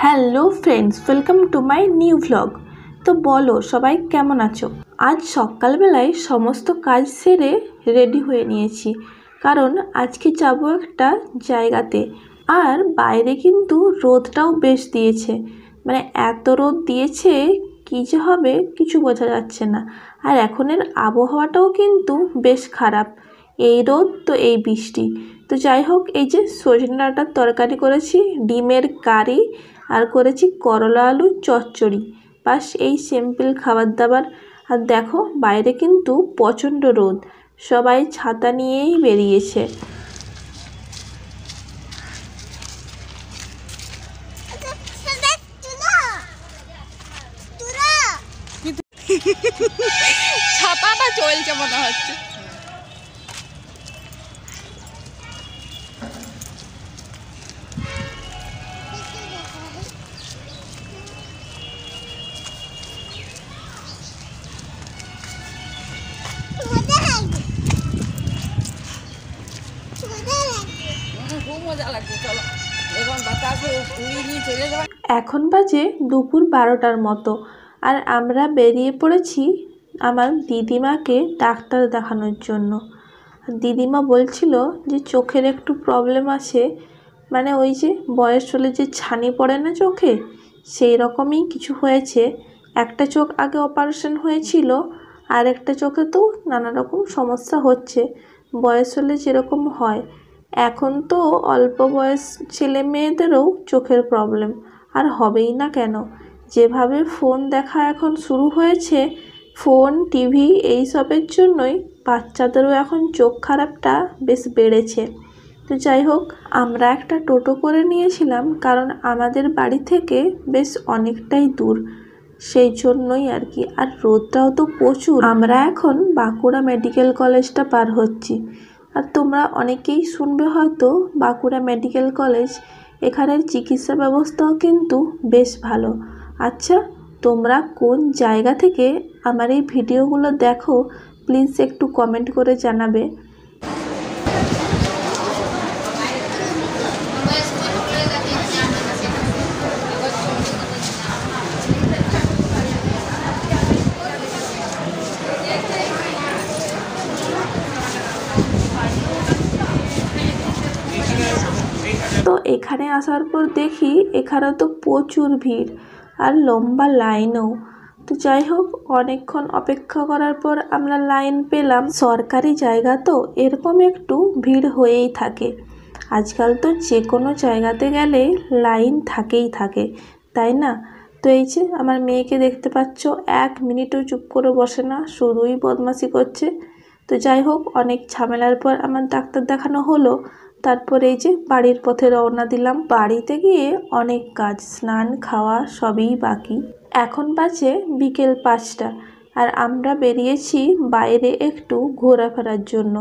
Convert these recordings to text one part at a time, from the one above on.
Hello friends, welcome to my new vlog. তো বলো সবাই কেমন আছো? আজ সকালবেলায় সমস্ত কাজ সেরে রেডি হয়ে নিয়েছি, কারণ আজকে যাব একটা জায়গাতে। আর বাইরে কিন্তু রোদটাও বেশ দিয়েছে, মানে এত রোদ দিয়েছে কী যে হবে কিছু বোঝা যাচ্ছে না। আর এখনের আবহাওয়াটাও কিন্তু বেশ খারাপ, এই রোদ তো এই বৃষ্টি। তো যাই হোক, এই যে সজনে ডাঁটার তরকারি করেছি, ডিমের কারি, আর করেছি করলা আলুর চচ্চড়ি। বাস এই সিম্পল খাবার দাবার। আর দেখো বাইরে কিন্তু প্রচণ্ড রোদ, সবাই ছাতা নিয়েই বেরিয়েছে। ছাতাটা চলছে মনে হচ্ছে। এখন বাজে দুপুর 12টার মতো, আর আমরা বেরিয়ে পড়েছি আমার দিদিমাকে ডাক্তার দেখানোর জন্য। দিদিমা বলছিল যে চোখের একটু প্রবলেম আছে, মানে ওই যে বয়স হলে যে ছানি পড়ে না চোখে, সেই রকমই কিছু হয়েছে। একটা চোখ আগে অপারেশন হয়েছিল, আর একটা চোখে তো নানা রকম সমস্যা হচ্ছে, বয়স হলে যেরকম হয়। এখন তো অল্প বয়স ছেলে মেয়েদেরও চোখের প্রবলেম, আর হবেই না কেন? যেভাবে ফোন দেখা এখন শুরু হয়েছে, ফোন টিভি এইসবের জন্যই বাচ্চাদেরও এখন চোখ খারাপটা বেশ বেড়েছে। তো যাই হোক, আমরা একটা টোটো করে নিয়েছিলাম, কারণ আমাদের বাড়ি থেকে বেশ অনেকটাই দূর, সেই জন্যই আর কি। আর রোদটাও তো প্রচুর। আমরা এখন বাঁকুড়া মেডিকেল কলেজটা পার হচ্ছি। আর তোমরা অনেকেই শুনবে হয়তো বাঁকুড়া মেডিকেল কলেজ, এখানের চিকিৎসা ব্যবস্থাও কিন্তু বেশ ভালো। আচ্ছা, তোমরা কোন জায়গা থেকে আমার এই ভিডিওগুলো দেখো প্লিজ একটু কমেন্ট করে জানাবে। তো এখানে আসার পর দেখি এখানে তো প্রচুর ভিড় আর লম্বা লাইনও। তো যাই হোক, অনেকক্ষণ অপেক্ষা করার পর আমরা লাইন পেলাম। সরকারি জায়গা তো এরকম একটু ভিড় হয়েই থাকে, আজকাল তো যে কোনো জায়গাতে গেলে লাইন থাকেই থাকে, তাই না? তো এই যে আমার মেয়েকে দেখতে পাচ্ছ, 1 মিনিটও চুপ করে বসে না, শুধুই বদমাশি করছে। তো যাই হোক, অনেক ঝামেলার পর আমার ডাক্তার দেখানো হলো। তারপরে এই যে বাড়ির পথে রওনা দিলাম। বাড়িতে গিয়ে অনেক কাজ, স্নান খাওয়া সবই বাকি। এখন বাজে বিকেল 5টা, আর আমরা বেরিয়েছি বাইরে একটু ঘোরাফেরার জন্য।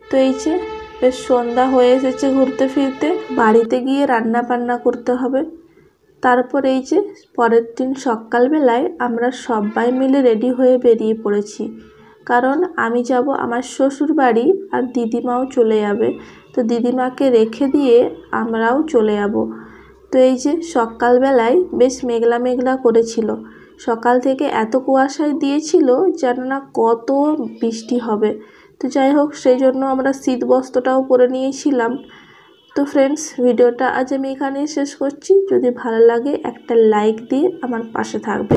তো এই যে বেশ সন্ধ্যা হয়ে এসেছে, ঘুরতে ফিরতে বাড়িতে গিয়ে রান্না বান্না করতে হবে। তারপর এই যে পরের দিন সকালবেলায় আমরা সবাই মিলে রেডি হয়ে বেরিয়ে পড়েছি, কারণ আমি যাব আমার শ্বশুর বাড়ি, আর দিদিমাও চলে যাবে। তো দিদিমাকে রেখে দিয়ে আমরাও চলে যাব। তো এই যে সকালবেলায় বেশ মেঘলা মেঘলা করেছিল, সকাল থেকে এত কুয়াশায় দিয়েছিল যেন না কত বৃষ্টি হবে। তো যাই হোক, সেই জন্য আমরা শীত বস্ত্রটাও পরে নিয়েছিলাম। তো ফ্রেন্ডস, ভিডিওটা আজ আমি এখানেই শেষ করছি। যদি ভালো লাগে একটা লাইক দিয়ে আমার পাশে থাকবে।